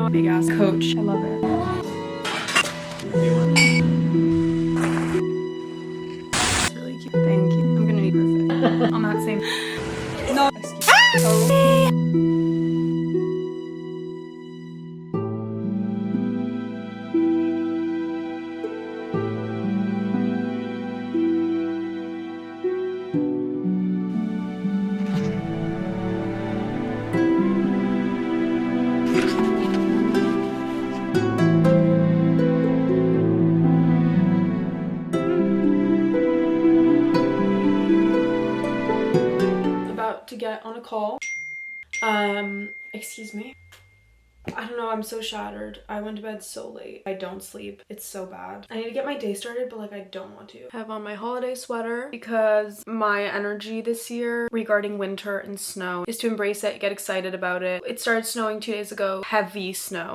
now. Big ass Coach. I love it. It's really cute. Thank you. I'm gonna need perfect. On that same. No. Excuse me. To get on a call. Excuse me. I don't know, I'm so shattered. I went to bed so late. I don't sleep. It's so bad. I need to get my day started, but like I don't want to. I have on my holiday sweater because my energy this year regarding winter and snow is to embrace it, get excited about it. It started snowing 2 days ago. Heavy snow.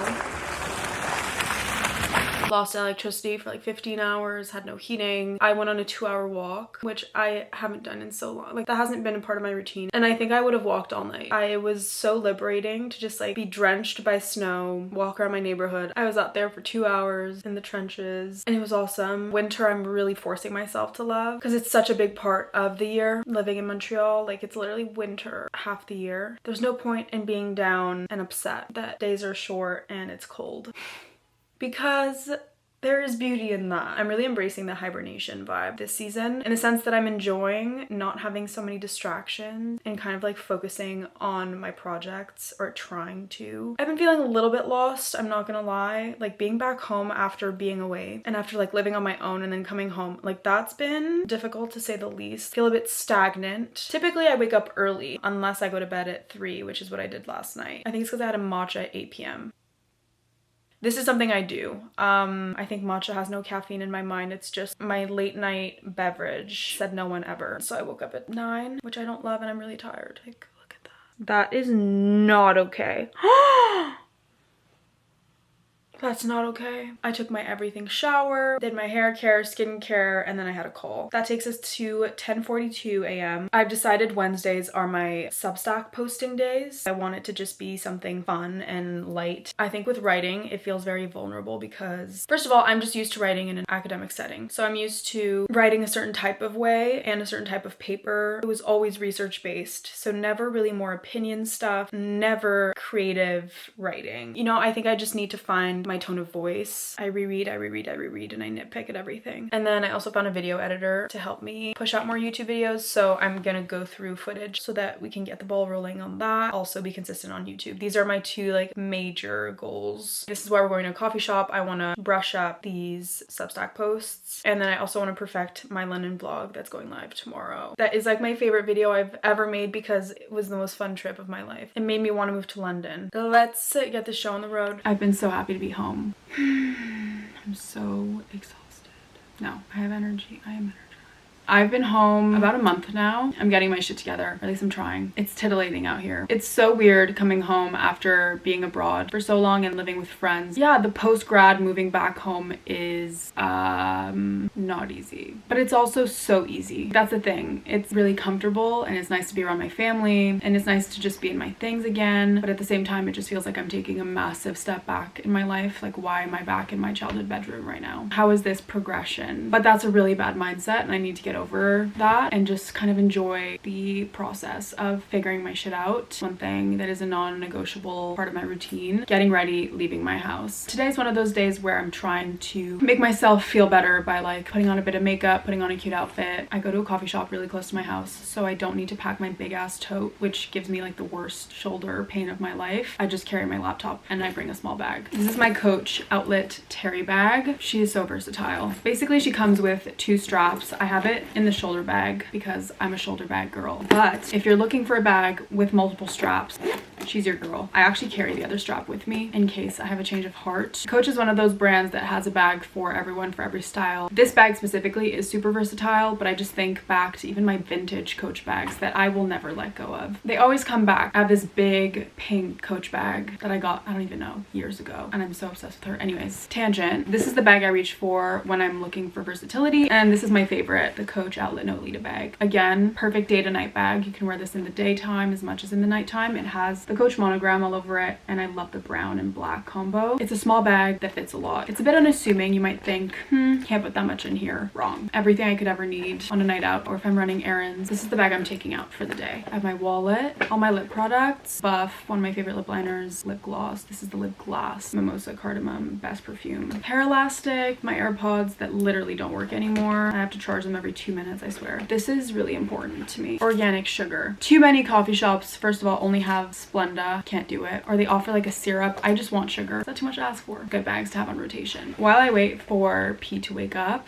Lost electricity for like 15 hours, had no heating. I went on a 2-hour walk, which I haven't done in so long. Like that hasn't been a part of my routine. And I think I would have walked all night. It was so liberating to just like be drenched by snow, walk around my neighborhood. I was out there for 2 hours in the trenches and it was awesome. Winter, I'm really forcing myself to love because it's such a big part of the year. Living in Montreal, like it's literally winter half the year. There's no point in being down and upset that days are short and it's cold. Because there is beauty in that. I'm really embracing the hibernation vibe this season in the sense that I'm enjoying not having so many distractions and kind of like focusing on my projects or trying to. I've been feeling a little bit lost, I'm not gonna lie. Like being back home after being away and after like living on my own and then coming home, like that's been difficult to say the least. I feel a bit stagnant. Typically I wake up early unless I go to bed at 3, which is what I did last night. I think it's because I had a matcha at 8 p.m. This is something I do. I think matcha has no caffeine in my mind. It's just my late night beverage. Said no one ever. So I woke up at 9, which I don't love and I'm really tired. Like, look at that. That is not okay. That's not okay. I took my everything shower, did my hair care, skincare, and then I had a call. That takes us to 10:42 a.m. I've decided Wednesdays are my Substack posting days. I want it to just be something fun and light. I think with writing, it feels very vulnerable because, first of all, I'm just used to writing in an academic setting. So I'm used to writing a certain type of way and a certain type of paper. It was always research-based, so never really more opinion stuff, never creative writing. You know, I think I just need to find my tone of voice. I reread, and I nitpick at everything. And then I also found a video editor to help me push out more YouTube videos, so I'm gonna go through footage so that we can get the ball rolling on that. Also be consistent on YouTube. These are my 2 like major goals. This is why we're going to a coffee shop. I want to brush up these Substack posts, and then I also want to perfect my London vlog that's going live tomorrow. That is like my favorite video I've ever made because it was the most fun trip of my life. It made me want to move to London. Let's get this show on the road. I've been so happy to be home. I'm so exhausted. No, I have energy. I am energized. I've been home about a month now. I'm getting my shit together, or at least I'm trying. It's titillating out here. It's so weird coming home after being abroad for so long and living with friends. Yeah, the post-grad moving back home is not easy, but it's also so easy. That's the thing. It's really comfortable and it's nice to be around my family and it's nice to just be in my things again. But at the same time, it just feels like I'm taking a massive step back in my life. Like, why am I back in my childhood bedroom right now? How is this progression? But that's a really bad mindset and I need to get over that and just kind of enjoy the process of figuring my shit out. One thing that is a non-negotiable part of my routine: getting ready, leaving my house. Today's one of those days where I'm trying to make myself feel better by like putting on a bit of makeup, putting on a cute outfit. I go to a coffee shop really close to my house, so I don't need to pack my big ass tote, which gives me like the worst shoulder pain of my life. I just carry my laptop and I bring a small bag. This is my Coach Outlet Terry bag. She is so versatile. Basically, she comes with 2 straps. I have it in the shoulder bag because I'm a shoulder bag girl. But if you're looking for a bag with multiple straps, she's your girl. I actually carry the other strap with me in case I have a change of heart. Coach is one of those brands that has a bag for everyone, for every style. This bag specifically is super versatile, but I just think back to even my vintage Coach bags that I will never let go of. They always come back. I have this big pink Coach bag that I got, I don't even know, years ago, and I'm so obsessed with her. Anyways, tangent. This is the bag I reach for when I'm looking for versatility, and this is my favorite, the Coach Outlet Nolita bag. Again, perfect day to night bag. You can wear this in the daytime as much as in the nighttime. It has the Coach monogram all over it, and I love the brown and black combo. It's a small bag that fits a lot. It's a bit unassuming. You might think, can't put that much in here. Wrong. Everything I could ever need on a night out or if I'm running errands. This is the bag I'm taking out for the day. I have my wallet, all my lip products, Buff, one of my favorite lip liners, lip gloss. This is the lip glass, Mimosa Cardamom, best perfume. Hair elastic, my AirPods that literally don't work anymore. I have to charge them every 2 minutes, I swear. This is really important to me. Organic sugar. Too many coffee shops, first of all, only have Splenda. Can't do it. Or they offer like a syrup. I just want sugar. Is that too much to ask for? Good bags to have on rotation. While I wait for P to wake up,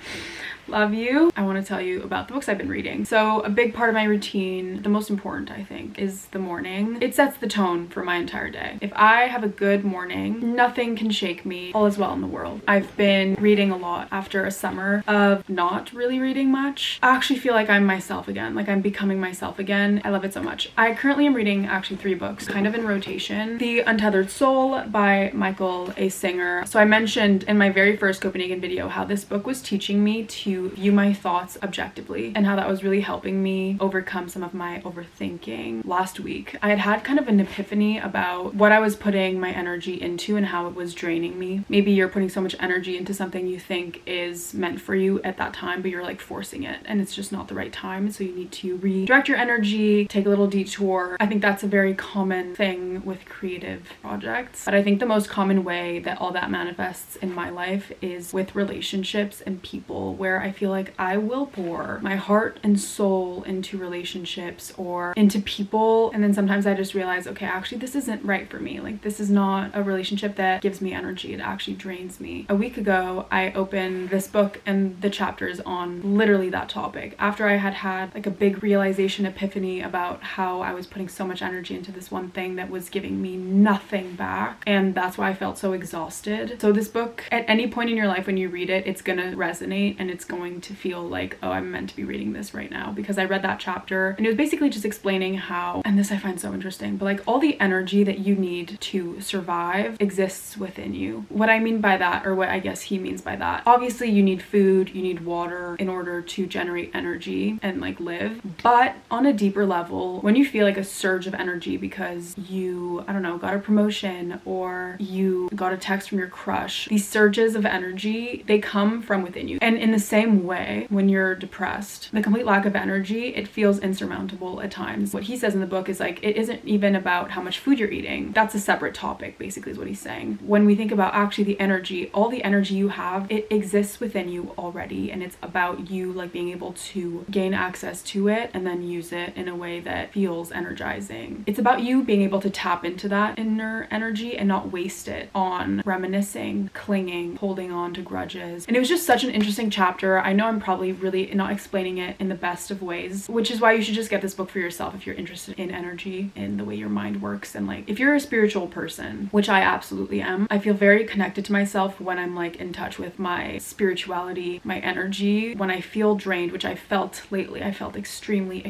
love you, I want to tell you about the books I've been reading. So a big part of my routine, the most important I think, is the morning. It sets the tone for my entire day. If I have a good morning, nothing can shake me. All is well in the world. I've been reading a lot after a summer of not really reading much. I actually feel like I'm myself again, like I'm becoming myself again. I love it so much. I currently am reading actually 3 books, kind of in rotation. The Untethered Soul by Michael A. Singer. So I mentioned in my very first Copenhagen video how this book was teaching me to view my thoughts objectively and how that was really helping me overcome some of my overthinking. Last week, I had kind of an epiphany about what I was putting my energy into and how it was draining me. Maybe you're putting so much energy into something you think is meant for you at that time, but you're like forcing it and it's just not the right time. So you need to redirect your energy, take a little detour. I think that's a very common thing with creative projects. But I think the most common way that all that manifests in my life is with relationships and people, where I feel like I will pour my heart and soul into relationships or into people, and then sometimes I just realize, okay, actually this isn't right for me. Like this is not a relationship that gives me energy. It actually drains me. A week ago, I opened this book and the chapters on literally that topic. After I had like a big realization epiphany about how I was putting so much energy into this one thing that was giving me nothing back, and that's why I felt so exhausted. So this book, at any point in your life when you read it, it's gonna resonate and it's going to feel like, oh, I'm meant to be reading this right now, because I read that chapter and it was basically just explaining how, and this I find so interesting, but like all the energy that you need to survive exists within you. What I mean by that, or what I guess he means by that, obviously you need food, you need water in order to generate energy and like live. But on a deeper level, when you feel like a surge of energy because you, I don't know, got a promotion or you got a text from your crush, these surges of energy, they come from within you. And in the same way, when you're depressed, the complete lack of energy, it feels insurmountable at times. What he says in the book is like, it isn't even about how much food you're eating. That's a separate topic, basically is what he's saying. When we think about actually the energy, all the energy you have, it exists within you already, and it's about you like being able to gain access to it and then use it in a way that feels energizing. It's about you being able to tap into that inner energy and not waste it on reminiscing, clinging, holding on to grudges. And it was just such an interesting chapter. I know I'm probably really not explaining it in the best of ways, which is why you should just get this book for yourself if you're interested in energy and the way your mind works. And like, if you're a spiritual person, which I absolutely am, I feel very connected to myself when I'm like in touch with my spirituality, my energy. When I feel drained, which I felt lately, I felt extremely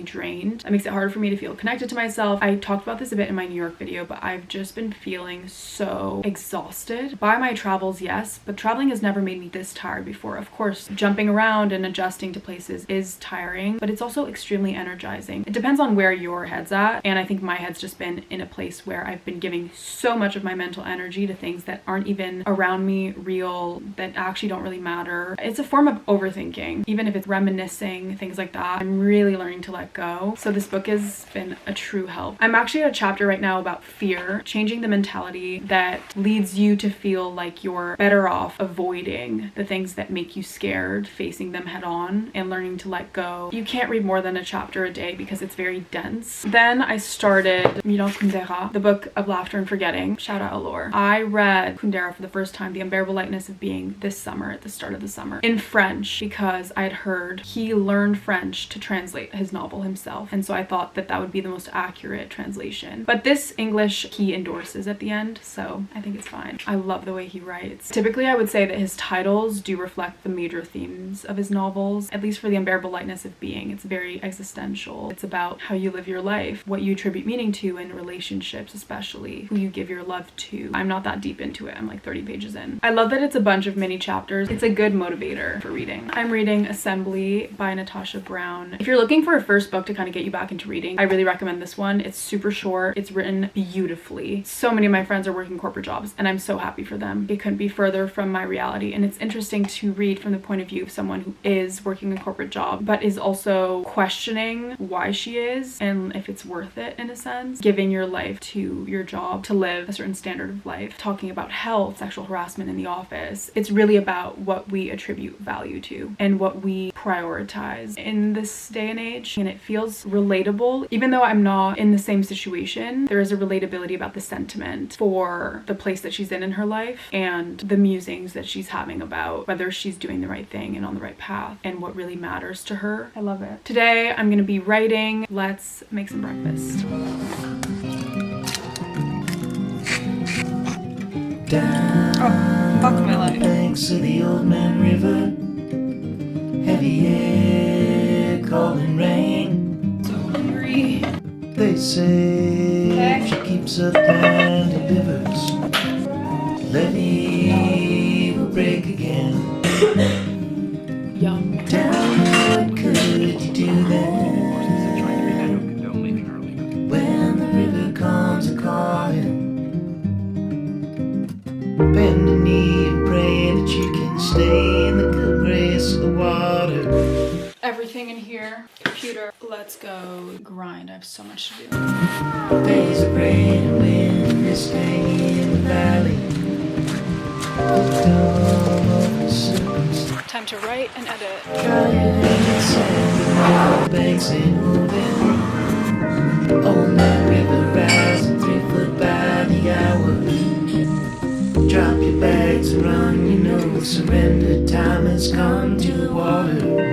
drained. It makes it harder for me to feel connected to myself. I talked about this a bit in my New York video, but I've just been feeling so exhausted by my travels, yes, but traveling has never made me this tired before. Of course, jumping around and adjusting to places is tiring, but it's also extremely energizing. It depends on where your head's at, and I think my head's just been in a place where I've been giving so much of my mental energy to things that aren't even around me, real, that actually don't really matter. It's a form of overthinking, even if it's reminiscing, things like that. I'm really learning to let go. So this book has been a true help. I'm actually at a chapter right now about fear, changing the mentality that leads you to feel like you're better off avoiding the things that make you scared, facing them head on and learning to let go. You can't read more than a chapter a day because it's very dense. Then I started Kundera, the book of laughter and forgetting. Shout out Allure. I read Kundera for the first time, The Unbearable Lightness of Being, this summer, at the start of the summer, in French, because I had heard he learned French to translate his novel himself. And so I thought that that would be the most accurate translation. But this English he endorses at the end, so I think it's fine. I love the way he writes. Typically, I would say that his titles do reflect the major themes of his novels, at least for The Unbearable Lightness of Being. It's very existential. It's about how you live your life, what you attribute meaning to in relationships, especially who you give your love to. I'm not that deep into it. I'm like 30 pages in. I love that it's a bunch of mini chapters. It's a good motivator for reading. I'm reading Assembly by Natasha Brown. If you're looking for a first book to kind of get you back into reading, I really recommend this one. It's super short. It's written beautifully. So many of my friends are working corporate jobs and I'm so happy for them. It couldn't be further from my reality, and it's interesting to read from the point of view of someone who is working a corporate job but is also questioning why she is and if it's worth it, in a sense, giving your life to your job to live a certain standard of life, talking about health, sexual harassment in the office. It's really about what we attribute value to and what we prioritize in this day and age, and it feels relatable. Even though I'm not in the same situation, there is a relatability about the sentiment for the place that she's in her life and the musings that she's having about whether she's doing the right thing and on the right path and what really matters to her. I love it. Today I'm gonna be writing. Let's make some breakfast. Down fuck my life. banks of the Old Man River, heavy air, calling rain. So hungry. They say she keeps up and delivers. Levee will break again. Yum. Tell me, what could you do then? When the river comes a calling, bend a knee and pray that you can stay in the good grace of the water. Everything in here. Computer. Let's go grind. I have so much to do. Days of rain and wind, this day in the valley. Time to write and edit. Try your hand and sand, the banks ain't holding. Old Man River rising 3 foot by the hour. Drop your bags and run, you know surrender time has come to the water.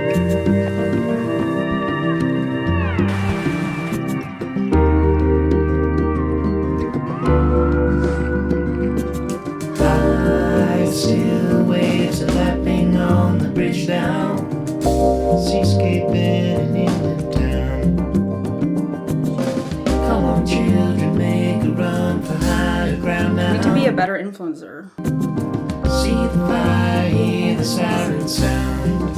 Still waves are lapping on the bridge down, seascaping in England town. Come on children, make a run for higher ground now. Need to be a better influencer. See the fire, hear the siren sound.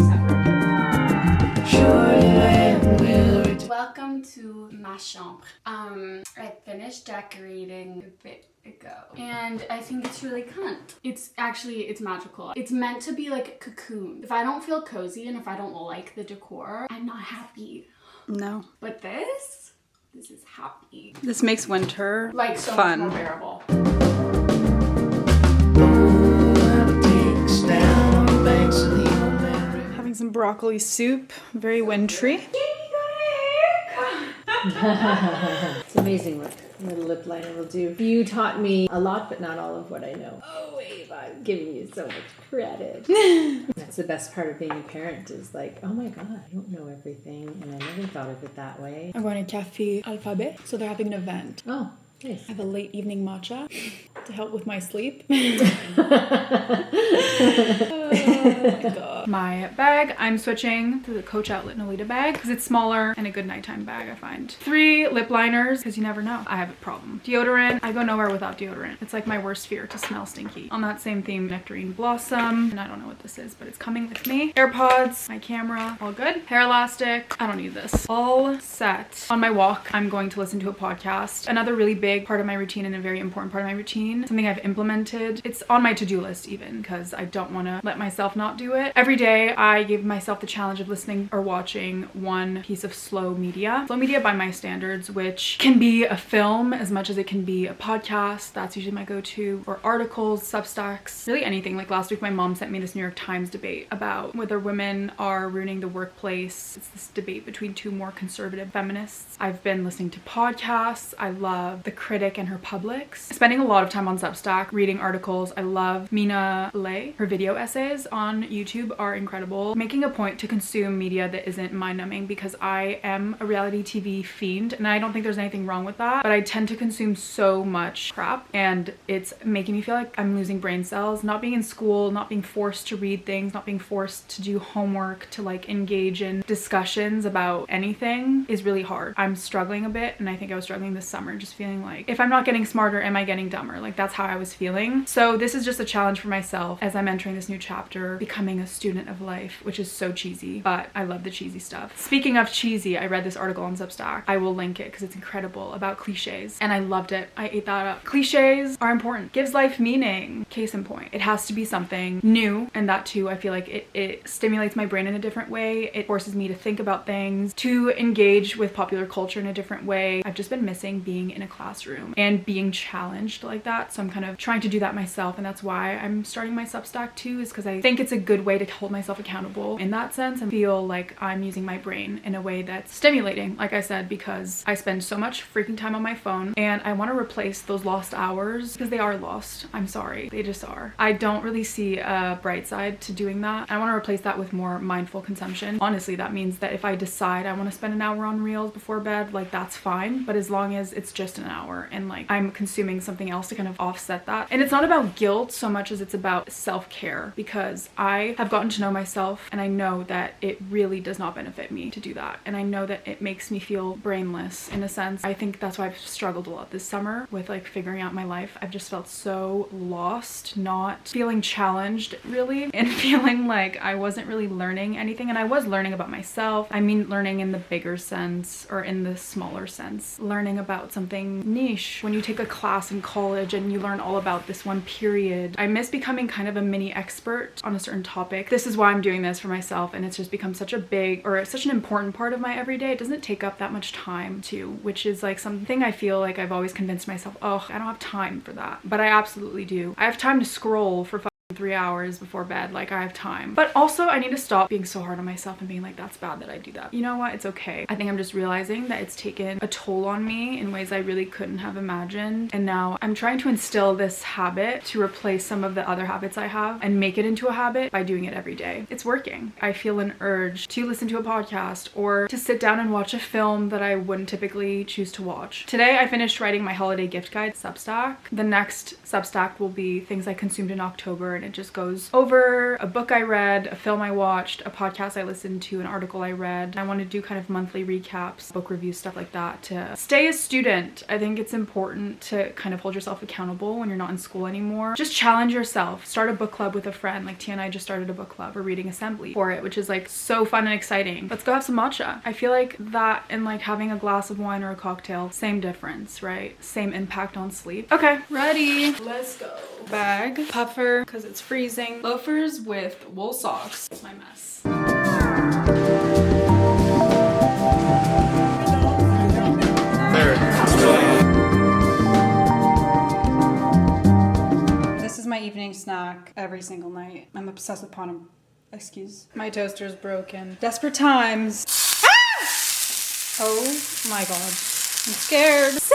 Surely land will return. Welcome to ma chambre. I finished decorating a bit ago and I think it's really cunt. It's magical. It's meant to be like a cocoon. If I don't feel cozy and if I don't like the decor, I'm not happy. No. But this is happy. This makes winter Like so fun. much more bearable. Takes down on the banks of the Old Man River. Having some broccoli soup. Very wintry. It's amazing what a lip liner will do. You taught me a lot, but not all of what I know. Oh, Ava, I'm giving you so much credit. That's the best part of being a parent is like, oh my God, I don't know everything, and I never thought of it that way. I'm going to Café Alphabet, so they're having an event. Oh, nice. I have a late evening matcha to help with my sleep. Oh my God. My bag, I'm switching to the Coach Outlet Nolita bag because it's smaller and a good nighttime bag, I find. 3 lip liners because you never know. I have a problem. Deodorant, I go nowhere without deodorant. It's like my worst fear to smell stinky. On that same theme, Nectarine Blossom, and I don't know what this is, but it's coming with me. AirPods, my camera, all good. Hair elastic, I don't need this. All set. On my walk, I'm going to listen to a podcast. Another really big part of my routine and a very important part of my routine, something I've implemented. It's on my to-do list even because I don't want to let myself not do it. Every day I give myself the challenge of listening or watching one piece of slow media. Slow media by my standards, which can be a film as much as it can be a podcast. That's usually my go-to. Or articles, Substacks, really anything. Like last week my mom sent me this New York Times debate about whether women are ruining the workplace. It's this debate between 2 more conservative feminists. I've been listening to podcasts. I love The Critic and her Publics. Spending a lot of time on Substack reading articles. I love Mina Lay, her video essays on YouTube are incredible. Making a point to consume media that isn't mind-numbing, because I am a reality TV fiend and I don't think there's anything wrong with that, but I tend to consume so much crap and it's making me feel like I'm losing brain cells. Not being in school, not being forced to read things, not being forced to do homework, to like engage in discussions about anything is really hard. I'm struggling a bit, and I think I was struggling this summer, just feeling like, if I'm not getting smarter, am I getting dumber? Like, that's how I was feeling. So this is just a challenge for myself as I'm entering this new chapter, becoming a student of life, which is so cheesy, but I love the cheesy stuff. Speaking of cheesy, I read this article on Substack. I will link it because it's incredible, about cliches, and I loved it. I ate that up. Cliches are important. Gives life meaning. Case in point, it has to be something new, and that too, I feel like it stimulates my brain in a different way. It forces me to think about things, to engage with popular culture in a different way. I've just been missing being in a classroom and being challenged like that, so I'm kind of trying to do that myself, and that's why I'm starting my Substack too, is because I think it's a good way to hold myself accountable in that sense and feel like I'm using my brain in a way that's stimulating, like I said, because I spend so much freaking time on my phone and I want to replace those lost hours, because they are lost. I'm sorry, they just are. I don't really see a bright side to doing that. I want to replace that with more mindful consumption. Honestly, that means that if I decide I want to spend an hour on reels before bed, like, that's fine, but as long as it's just an hour and like I'm consuming something else to kind of offset that. And it's not about guilt so much as it's about self-care, because I have gotten to know myself and I know that it really does not benefit me to do that, and I know that it makes me feel brainless in a sense. I think that's why I've struggled a lot this summer with like figuring out my life. I've just felt so lost, not feeling challenged really, and feeling like I wasn't really learning anything. And I was learning about myself. I mean, learning in the bigger sense or in the smaller sense, learning about something niche. When you take a class in college and you learn all about this one period, I miss becoming kind of a mini expert on a certain topic. This is why I'm doing this for myself, and it's just become such a big, or such an important part of my everyday. It doesn't take up that much time too, which is like something I feel like I've always convinced myself, oh, I don't have time for that, but I absolutely do. I have time to scroll for 3 hours before bed, like I have time. But also I need to stop being so hard on myself and being like, that's bad that I do that. You know what, it's okay. I think I'm just realizing that it's taken a toll on me in ways I really couldn't have imagined, and now I'm trying to instill this habit to replace some of the other habits I have and make it into a habit by doing it every day. It's working. I feel an urge to listen to a podcast or to sit down and watch a film that I wouldn't typically choose to watch. Today I finished writing my holiday gift guide Substack. The next Substack will be things I consumed in October, and it just goes over a book I read, a film I watched, a podcast I listened to, an article I read. I want to do kind of monthly recaps, book reviews, stuff like that, to stay a student. I think it's important to kind of hold yourself accountable when you're not in school anymore. Just challenge yourself. Start a book club with a friend. Like Tia and I just started a book club. We're reading Assembly for it, which is like so fun and exciting. Let's go have some matcha. I feel like that and like having a glass of wine or a cocktail, same difference, right? Same impact on sleep. Okay, ready. Let's go. Bag, puffer, because it's freezing, loafers with wool socks. It's my mess. This is my evening snack every single night. I'm obsessed with excuse. My toaster's broken. Desperate times. Ah! Oh my god. I'm scared. Say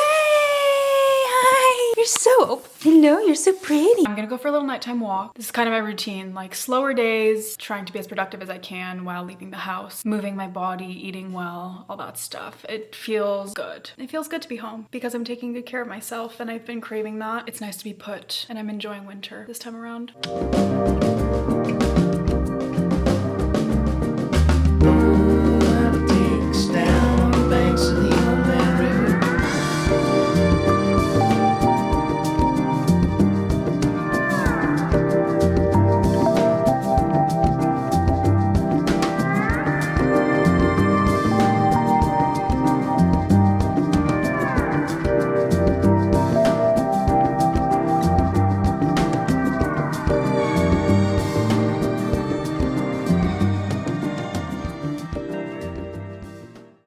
hi! You're so, hello, you're so pretty. I'm gonna go for a little nighttime walk. This is kind of my routine, like slower days, trying to be as productive as I can while leaving the house, moving my body, eating well, all that stuff. It feels good. It feels good to be home because I'm taking good care of myself and I've been craving that. It's nice to be put, and I'm enjoying winter this time around.